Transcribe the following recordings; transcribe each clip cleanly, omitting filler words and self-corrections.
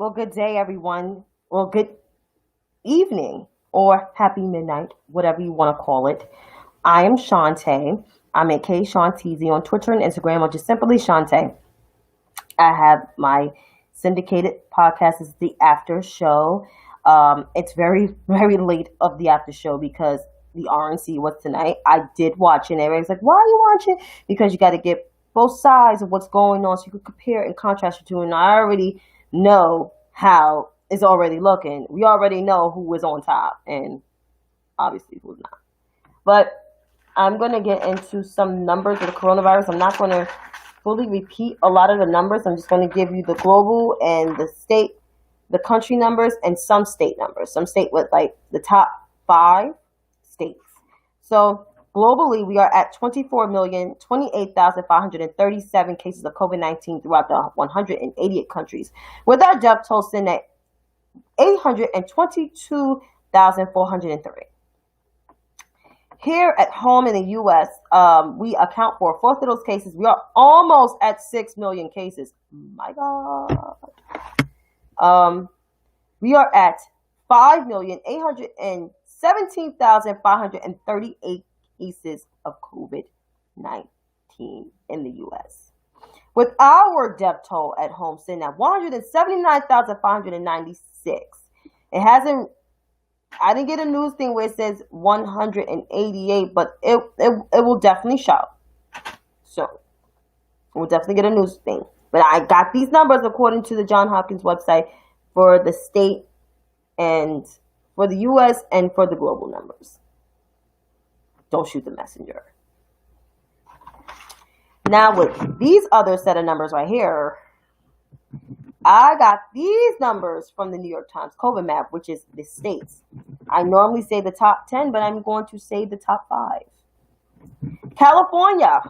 Well, good day, everyone. Well, good evening or happy midnight, whatever you want to call it. I am Shantae. I'm at K Shanteezy on Twitter and Instagram, or just simply Shantae. I have my syndicated podcast. This is the after show. It's very, very late of the after show because the RNC was tonight. I did watch it, and everybody's like, "Why are you watching?" Because you got to get both sides of what's going on, so you can compare and contrast the two. And I already know how it's already looking. We already know who is on top, and obviously who's not. But I'm going to get into some numbers of the coronavirus. I'm not going to fully repeat a lot of the numbers. I'm just going to give you the global and the state, the country numbers, and some state numbers. Some state with like the top 5 states. So globally, we are at 24,028,537 cases of COVID-19 throughout the 188 countries, with our death toll sitting at 822,403. Here at home in the U.S., we account for a fourth of those cases. We are almost at 6 million cases. My God. We are at 5,817,538 cases of COVID-19 in the U.S., with our death toll at home sitting at 179,596. I didn't get a news thing where it says 188, but it will definitely show. So we'll definitely get a news thing. But I got these numbers according to the Johns Hopkins website for the state and for the U.S. and for the global numbers. Don't shoot the messenger. Now with these other set of numbers right here, I got these numbers from the New York Times COVID map, which is the states. I normally say the top 10, but I'm going to say the top 5. California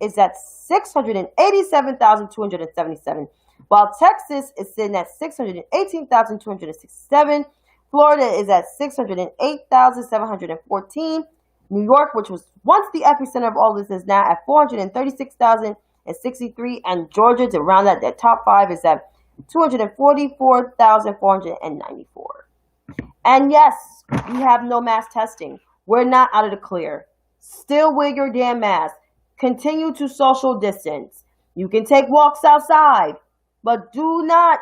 is at 687,277, while Texas is sitting at 618,267. Florida is at 608,714. New York, which was once the epicenter of all this, is now at 436,063. And Georgia, to round out that top 5, is at 244,494. And yes, we have no mass testing. We're not out of the clear. Still wear your damn mask. Continue to social distance. You can take walks outside, but do not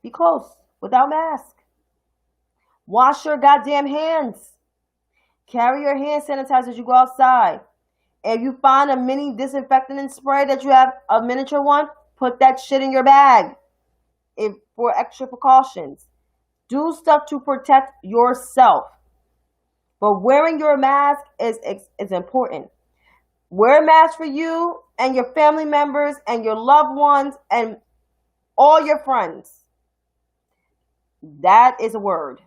be close without mask. Wash your goddamn hands. Carry your hand sanitizer as you go outside. If you find a mini disinfectant and spray that you have, a miniature one, put that shit in your bag for extra precautions. Do stuff to protect yourself. But wearing your mask is important. Wear a mask for you and your family members and your loved ones and all your friends. That is a word.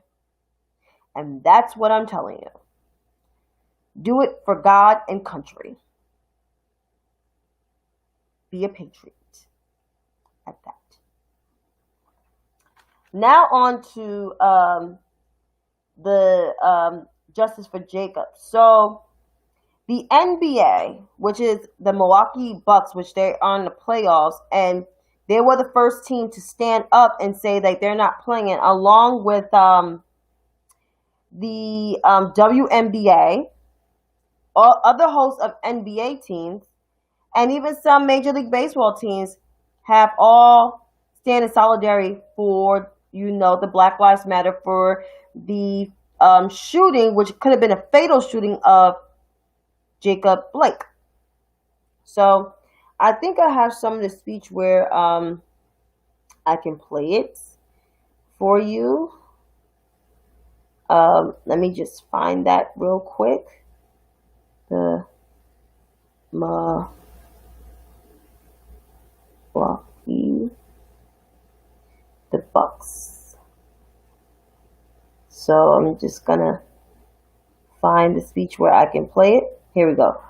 And that's what I'm telling you. Do it for God and country. Be a patriot at that. Now on to the justice for Jacob. So the NBA, which is the Milwaukee Bucks, which they're on the playoffs, and they were the first team to stand up and say that they're not playing it, along with the WNBA, other hosts of NBA teams, and even some Major League Baseball teams have all stand in solidarity for, the Black Lives Matter, for the shooting, which could have been a fatal shooting of Jacob Blake. So I think I have some of the speech where I can play it for you. Let me just find that real quick. The Milwaukee, the Bucks. So I'm just gonna find the speech where I can play it. Here we go.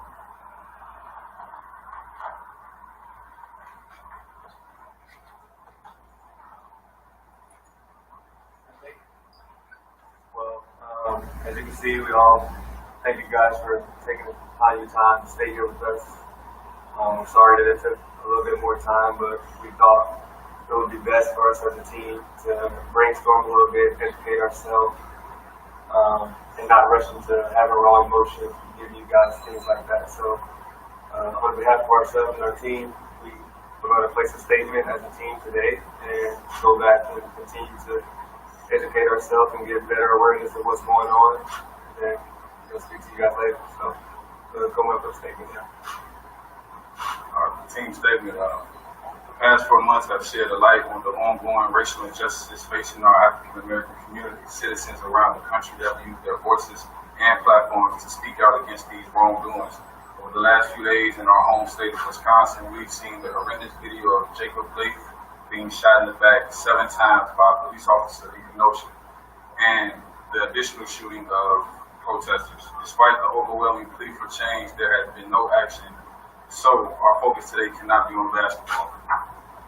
Well, as you can see, we all thank you guys for taking the time to stay here with us. I'm sorry that it took a little bit more time, but we thought it would be best for us as a team to brainstorm a little bit, educate ourselves, and not rush into having wrong emotions, give you guys things like that. So on behalf of ourselves and our team, we're going to place a statement as a team today and go back and continue to educate ourselves and get better awareness of what's going on. And then we'll speak to you guys later. So we'll come up with a statement now. Our team statement. The past 4 months have shed a light on the ongoing racial injustices facing our African American community. Citizens around the country have used their voices and platforms to speak out against these wrongdoings. Over the last few days in our home state of Wisconsin, we've seen the horrendous video of Jacob Blake being shot in the back 7 times by a police officer in Kenosha, and the additional shooting of protesters. Despite the overwhelming plea for change, there has been no action. So our focus today cannot be on basketball.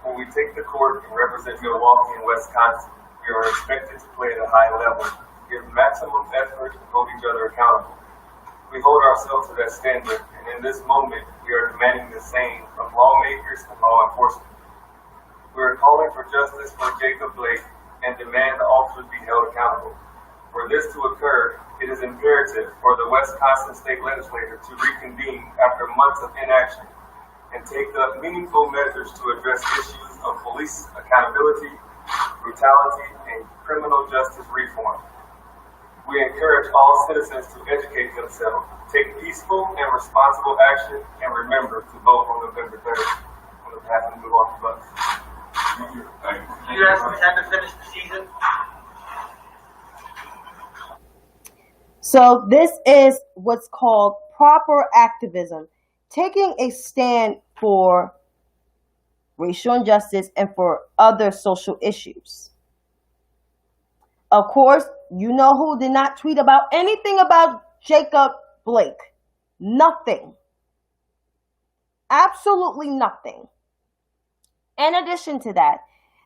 When we take the court and represent Milwaukee and Wisconsin, we are expected to play at a high level, give maximum effort, and hold each other accountable. We hold ourselves to that standard, and in this moment, we are demanding the same of lawmakers and law enforcement. We are calling for justice for Jacob Blake and demand the officers be held accountable. For this to occur, it is imperative for the Wisconsin State Legislature to reconvene after months of inaction and take up meaningful measures to address issues of police accountability, brutality, and criminal justice reform. We encourage all citizens to educate themselves, take peaceful and responsible action, and remember to vote on November 3rd on the path to move off the bus. Thank you. Do you guys intend to finish the season? So this is what's called proper activism, taking a stand for racial injustice and for other social issues. Of course, you know who did not tweet about anything about Jacob Blake. Nothing. Absolutely nothing. In addition to that,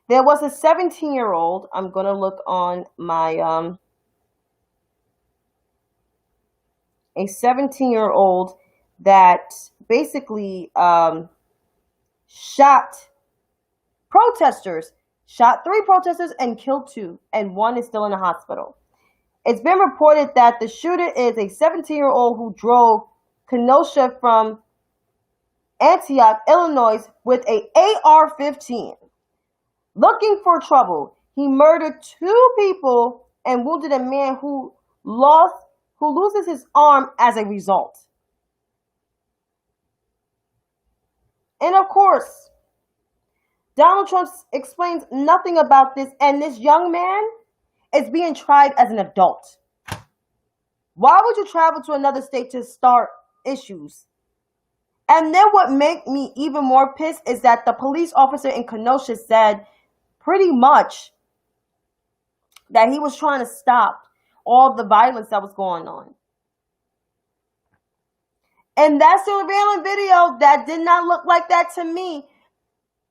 there was a 17-year-old. I'm going to look on my, a 17-year-old that basically shot protesters. Shot 3 protesters and killed 2, and 1 is still in the hospital. It's been reported that the shooter is a 17-year-old who drove Kenosha from Antioch, Illinois, with a AR-15. Looking for trouble, he murdered 2 people and wounded a man who loses his arm as a result. And of course, Donald Trump explains nothing about this, and this young man is being tried as an adult. Why would you travel to another state to start issues? And then what made me even more pissed is that the police officer in Kenosha said pretty much that he was trying to stop all the violence that was going on. And that surveillance video that did not look like that to me.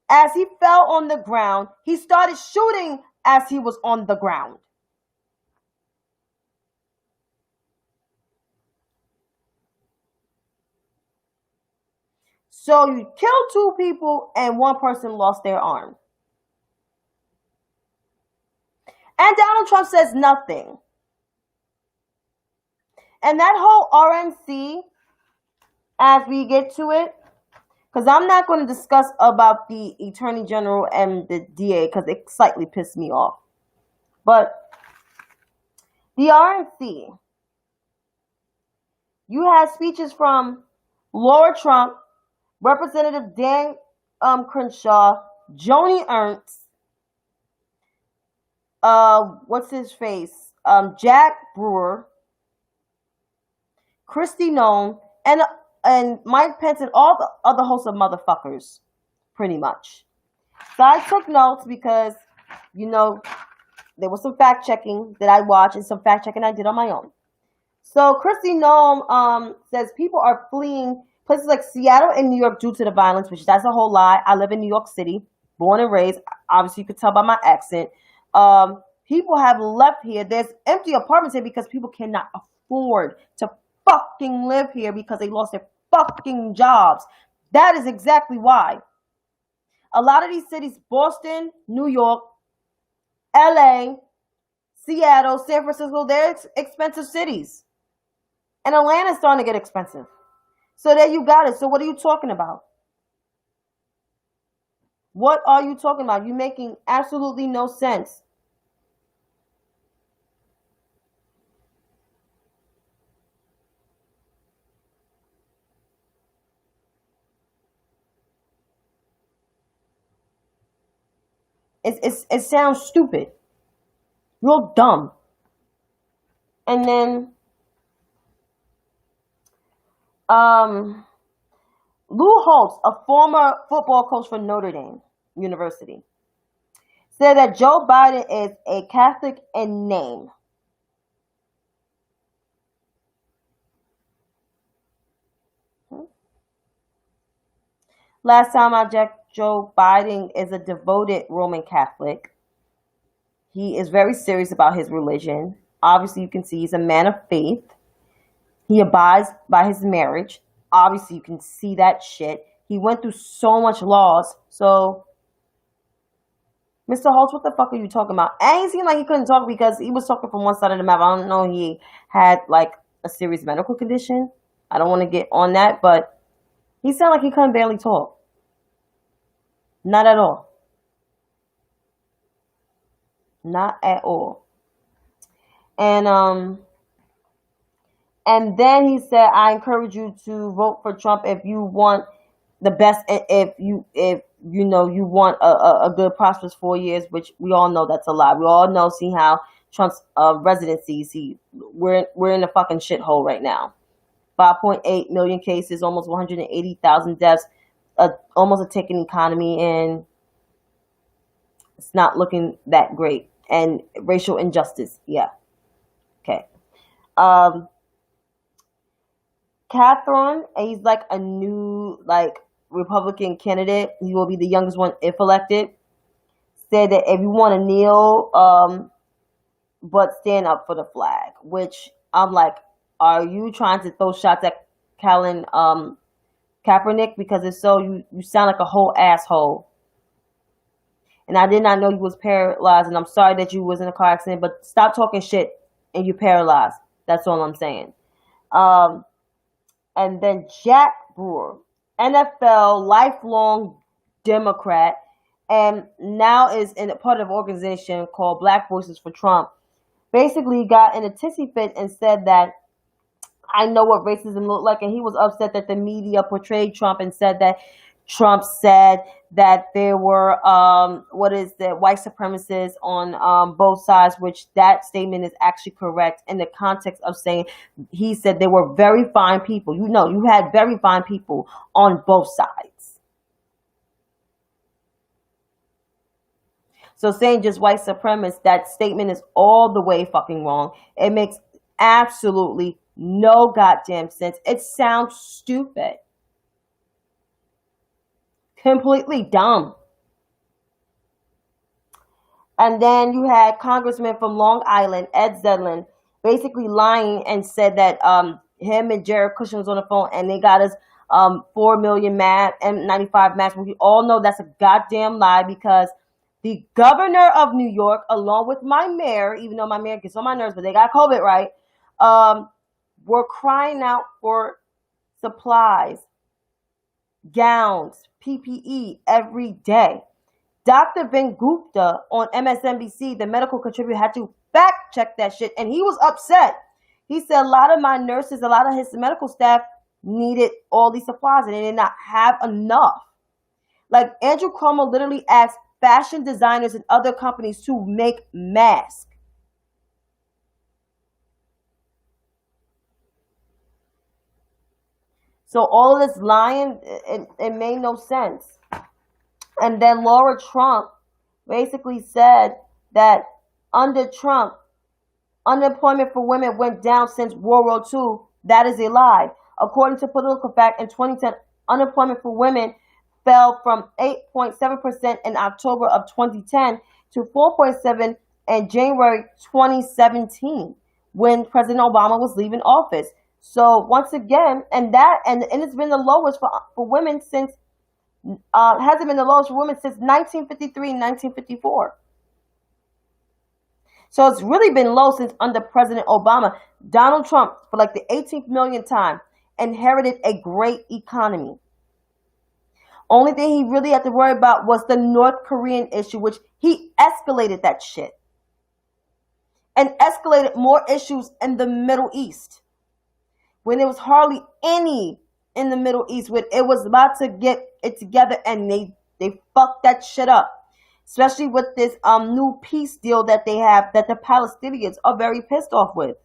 As he fell on the ground, he started shooting as he was on the ground. So you killed 2 people and 1 person lost their arm. And Donald Trump says nothing. And that whole RNC, as we get to it, because I'm not going to discuss about the Attorney General and the DA because it slightly pissed me off. But the RNC, you had speeches from Laura Trump, Representative Dan Crenshaw, Joni Ernst, Jack Brewer, Kristi Noem, and Mike Pence and all the other hosts of motherfuckers, pretty much. So I took notes because, you know, there was some fact checking that I watched and some fact checking I did on my own. So Kristi Noem says people are fleeing places like Seattle and New York due to the violence, which that's a whole lie. I live in New York City, born and raised. Obviously, you could tell by my accent. People have left here. There's empty apartments here because people cannot afford to fucking live here because they lost their fucking jobs. That is exactly why. A lot of these cities, Boston, New York, LA, Seattle, San Francisco, they're expensive cities. And Atlanta's starting to get expensive. So there you got it. So what are you talking about? What are you talking about? You're making absolutely no sense. It sounds stupid. Real dumb. And then Lou Holtz, a former football coach for Notre Dame University, said that Joe Biden is a Catholic in name. Last time I checked, Joe Biden is a devoted Roman Catholic. He is very serious about his religion. Obviously, you can see he's a man of faith. He abides by his marriage. Obviously, you can see that shit. He went through so much loss. So, Mr. Holtz, what the fuck are you talking about? And he seemed like he couldn't talk because he was talking from one side of the map. I don't know, he had like a serious medical condition. I don't want to get on that, but he sounded like he couldn't barely talk. Not at all. Not at all. And then he said, I encourage you to vote for Trump if you want the best, if you know you want a good prosperous 4 years, which we all know that's a lie. We all know, see how Trump's residency, we're in a fucking shithole right now. 5.8 million cases, almost 180,000 deaths, almost a ticking economy, and it's not looking that great. And racial injustice, yeah. Okay. Catherine, he's like a new Republican candidate. He will be the youngest one if elected. Said that if you want to kneel, but stand up for the flag. Which I'm like, are you trying to throw shots at Colin Kaepernick? Because if so, you sound like a whole asshole. And I did not know you was paralyzed, and I'm sorry that you was in a car accident, but stop talking shit and you paralyzed. That's all I'm saying. And then Jack Brewer, NFL lifelong Democrat, and now is in a part of an organization called Black Voices for Trump, basically got in a tissy fit and said that I know what racism looked like, and he was upset that the media portrayed Trump and said that Trump said that there were white supremacists on both sides, which that statement is actually correct in the context of saying he said they were very fine people. You know, you had very fine people on both sides. So saying just white supremacists, that statement is all the way fucking wrong. It makes absolutely no goddamn sense. It sounds stupid. Completely dumb. And then you had Congressman from Long Island, Ed Zedlin, basically lying and said that him and Jared Kushner was on the phone and they got us 4 million N95 masks. We all know that's a goddamn lie because the governor of New York, along with my mayor, even though my mayor gets on my nerves, but they got COVID right, were crying out for supplies, gowns, PPE every day. Dr. Ben Gupta on MSNBC, the medical contributor, had to fact check that shit, and he was upset. He said a lot of my nurses, a lot of his medical staff needed all these supplies, and they did not have enough. Like, Andrew Cuomo literally asked fashion designers and other companies to make masks. So all of this lying, it made no sense. And then Laura Trump basically said that under Trump, unemployment for women went down since World War II. That is a lie. According to PolitiFact, in 2010, unemployment for women fell from 8.7% in October of 2010 to 4.7% in January 2017 when President Obama was leaving office. So once again, and it's been the lowest for women since hasn't been the lowest for women since 1953 and 1954. So it's really been low since under President Obama. Donald Trump, for like the 18th millionth time, inherited a great economy. Only thing he really had to worry about was the North Korean issue, which he escalated that shit. And escalated more issues in the Middle East. When there was hardly any in the Middle East, when it was about to get it together, and they fucked that shit up. Especially with this new peace deal that they have, that the Palestinians are very pissed off with.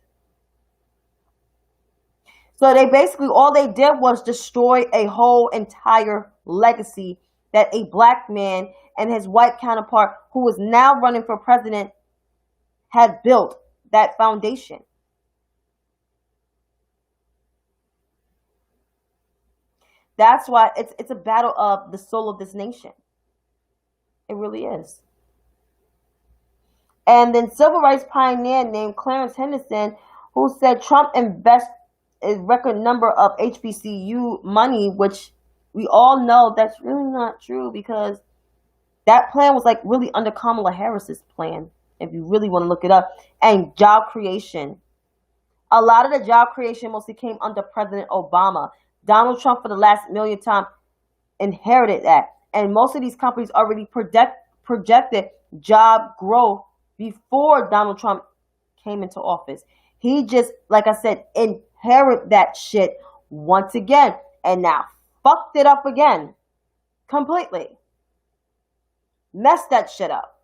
So they basically, all they did was destroy a whole entire legacy that a black man and his white counterpart, who is now running for president, had built that foundation. That's why it's a battle of the soul of this nation. It really is. And then civil rights pioneer named Clarence Henderson, who said Trump invests a record number of HBCU money, which we all know that's really not true, because that plan was like really under Kamala Harris's plan, if you really want to look it up. And job creation. A lot of the job creation mostly came under President Obama. Donald Trump, for the last millionth time, inherited that. And most of these companies already projected job growth before Donald Trump came into office. He just, like I said, inherited that shit once again. And now fucked it up again. Completely. Messed that shit up.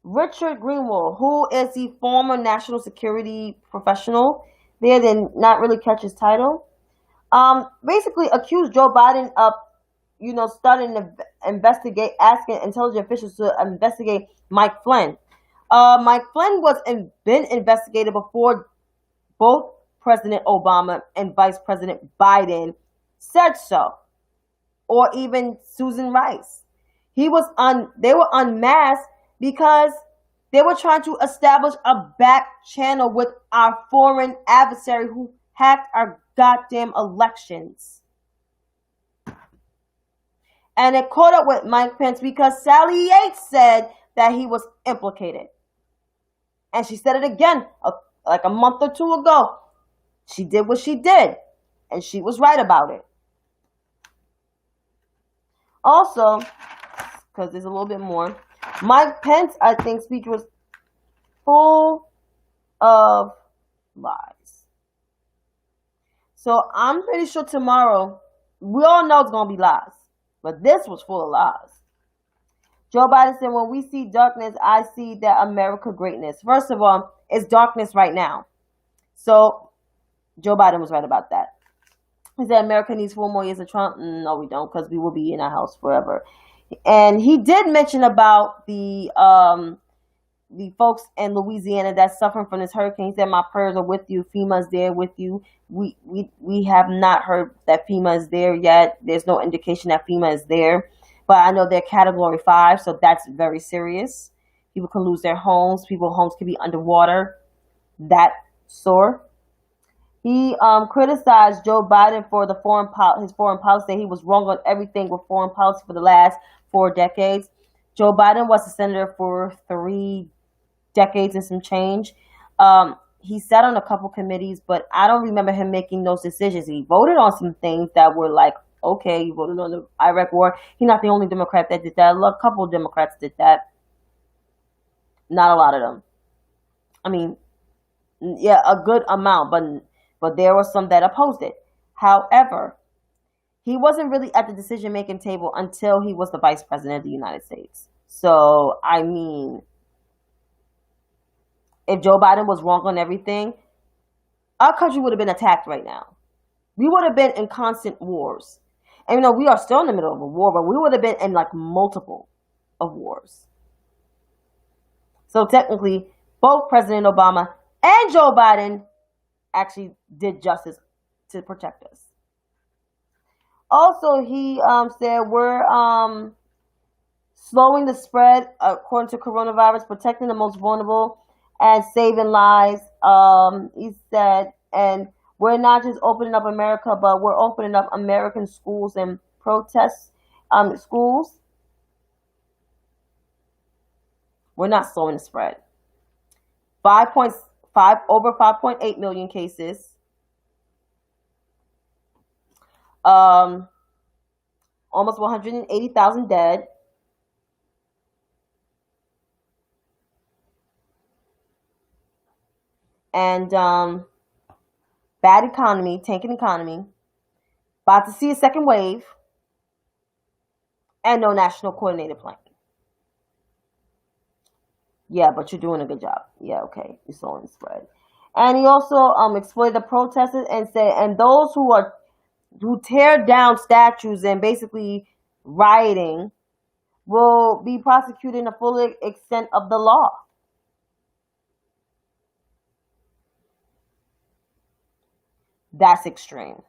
Richard Greenwald, who is the former national security professional, they did not really catch his title. Basically accused Joe Biden of, starting to investigate, asking intelligence officials to investigate Mike Flynn. Mike Flynn was been investigated before both President Obama and Vice President Biden said so, or even Susan Rice. They were unmasked because they were trying to establish a back channel with our foreign adversary who hacked our goddamn elections. And it caught up with Mike Pence because Sally Yates said that he was implicated. And she said it again like a month or two ago. She did what she did. And she was right about it. Also, because there's a little bit more, Mike Pence, I think, speech was full of lies. So I'm pretty sure tomorrow, we all know it's going to be lies. But this was full of lies. Joe Biden said, when we see darkness, I see that America greatness. First of all, it's darkness right now. So Joe Biden was right about that. He said America needs 4 more years of Trump. No, we don't, because we will be in our house forever. And he did mention about the folks in Louisiana that's suffering from this hurricane. He said, my prayers are with you. FEMA's there with you. We have not heard that FEMA is there yet. There's no indication that FEMA is there. But I know they're Category 5, so that's very serious. People can lose their homes. People's homes can be underwater. That sore. He criticized Joe Biden for his foreign policy. He was wrong on everything with foreign policy for the last 4 decades. Joe Biden was a senator for 3 decades and some change. He sat on a couple committees, but I don't remember him making those decisions. He voted on some things that were like, okay, he voted on the Iraq war. He's not the only Democrat that did that. A couple of Democrats did that. Not a lot of them. I mean, yeah, a good amount, but there were some that opposed it. However, he wasn't really at the decision-making table until he was the vice president of the United States. So, I mean, if Joe Biden was wrong on everything, our country would have been attacked right now. We would have been in constant wars. And, we are still in the middle of a war, but we would have been in, like, multiple of wars. So, technically, both President Obama and Joe Biden actually did justice to protect us. Also, he said we're slowing the spread according to coronavirus, protecting the most vulnerable, and saving lives. He said, and we're not just opening up America, but we're opening up American schools and protest schools. We're not slowing the spread. 5.5 over 5.8 million cases. Almost 180,000 dead. And bad economy, tanking economy. About to see a second wave. And no national coordinated plan. Yeah, but you're doing a good job. Yeah, okay. You're slowing the spread. And he also exploited the protesters and said, and those who tear down statues and basically rioting will be prosecuted in the full extent of the law. That's extreme.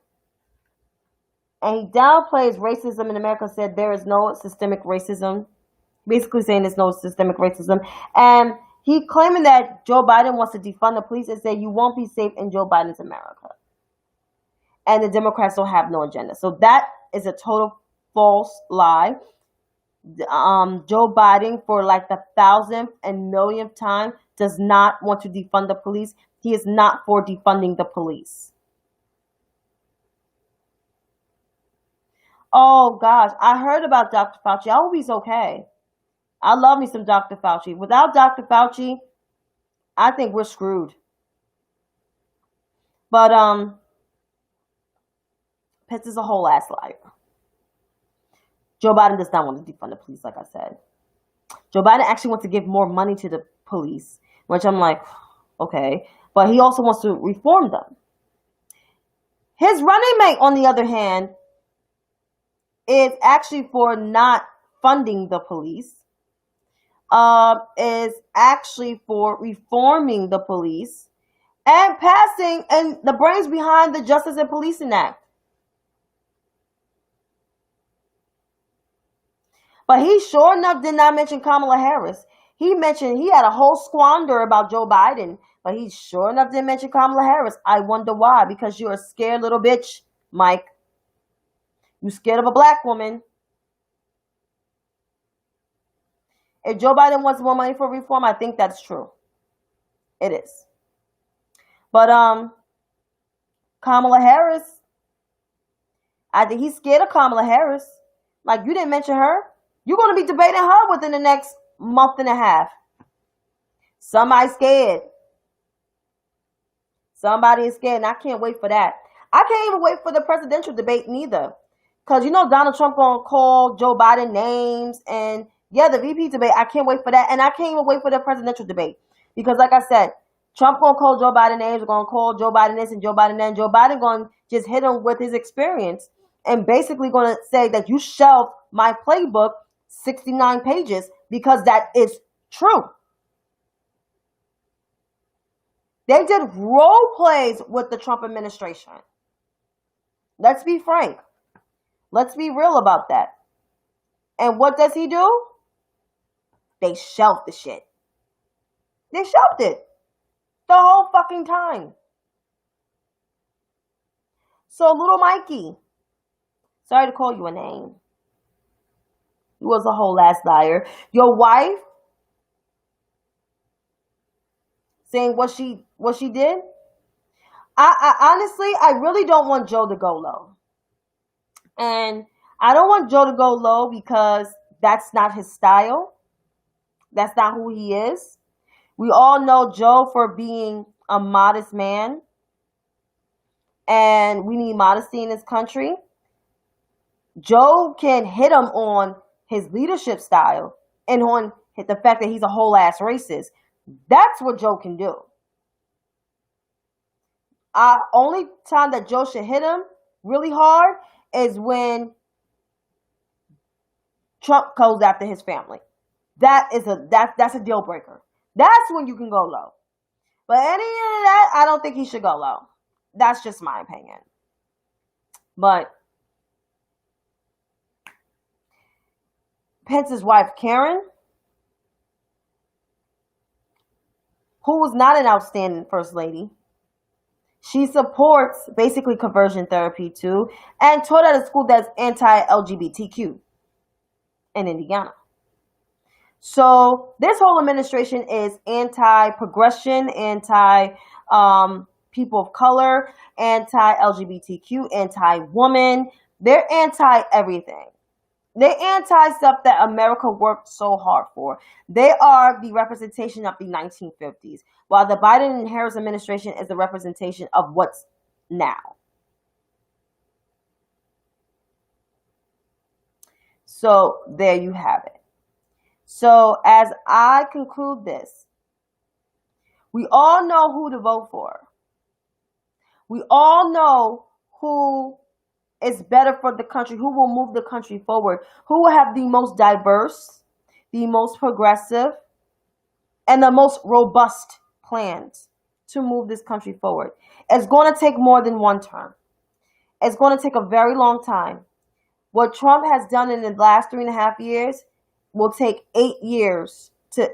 And he downplays racism in America, said there is no systemic racism. Basically saying there's no systemic racism. And he claiming that Joe Biden wants to defund the police and say you won't be safe in Joe Biden's America. And the Democrats don't have no agenda. So that is a total false lie. Joe Biden, for like the 1,000th and millionth time, does not want to defund the police. He is not for defunding the police. Oh gosh, I heard about Dr. Fauci. I hope he's okay. I love me some Dr. Fauci. Without Dr. Fauci, I think we're screwed. But Pitts is a whole ass liar. Joe Biden does not want to defund the police, like I said. Joe Biden actually wants to give more money to the police, which I'm like, okay. But he also wants to reform them. His running mate, on the other hand, is actually for not funding the police. Is actually for reforming the police and passing and the brains behind the Justice and Policing Act. But he sure enough did not mention Kamala Harris. He mentioned he had a whole squander about Joe Biden, but he sure enough didn't mention Kamala Harris. I wonder why. Because you're a scared little bitch, Mike. You scared of a black woman. If Joe Biden wants more money for reform, I think that's true. It is. But Kamala Harris, I think he's scared of Kamala Harris. Like, you didn't mention her. You're going to be debating her within the next month and a half. Somebody's scared. Somebody is scared, and I can't wait for that. I can't even wait for the presidential debate neither. Because you know Donald Trump going to call Joe Biden names. And yeah, the VP debate, I can't wait for that. And I can't even wait for the presidential debate. Because like I said, Trump going to call Joe Biden names. We're going to call Joe Biden this and Joe Biden that. And Joe Biden going to just hit him with his experience. And basically going to say that you shelved my playbook 69 pages. Because that is true. They did role plays with the Trump administration. Let's be frank. Let's be real about that. And what does he do? They shelved the shit. They shelved it. The whole fucking time. So, little Mikey. Sorry to call you a name. You was a whole ass liar. Your wife saying what she did. I honestly, I really don't want Joe to go low. And I don't want Joe to go low because that's not his style. That's not who he is. We all know Joe for being a modest man. And we need modesty in this country. Joe can hit him on his leadership style and on the fact that he's a whole ass racist. That's what Joe can do. Only time that Joe should hit him really hard is when Trump goes after his family. That's a deal breaker. That's when you can go low. But any of that, I don't think he should go low. That's just my opinion. But Pence's wife, Karen, who is not an outstanding first lady. She supports basically conversion therapy too, and taught at a school that's anti-LGBTQ in Indiana. So this whole administration is anti-progression, anti-people of color, anti-LGBTQ, anti-woman. They're anti-everything. They're anti-stuff that America worked so hard for. They are the representation of the 1950s, while the Biden and Harris administration is the representation of what's now. So there you have it. So as I conclude this, we all know who to vote for. We all know who is better for the country, who will move the country forward, who will have the most diverse, the most progressive, and the most robust plans to move this country forward. It's going to take more than one term. It's going to take a very long time. What Trump has done in the last 3.5 years will take 8 years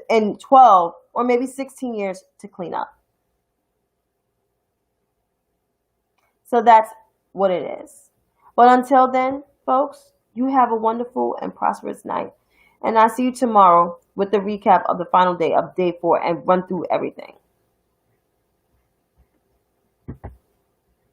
and 12 or maybe 16 years to clean up. So that's what it is. But until then, folks, you have a wonderful and prosperous night. And I'll see you tomorrow with the recap of the final day of day 4 and run through everything.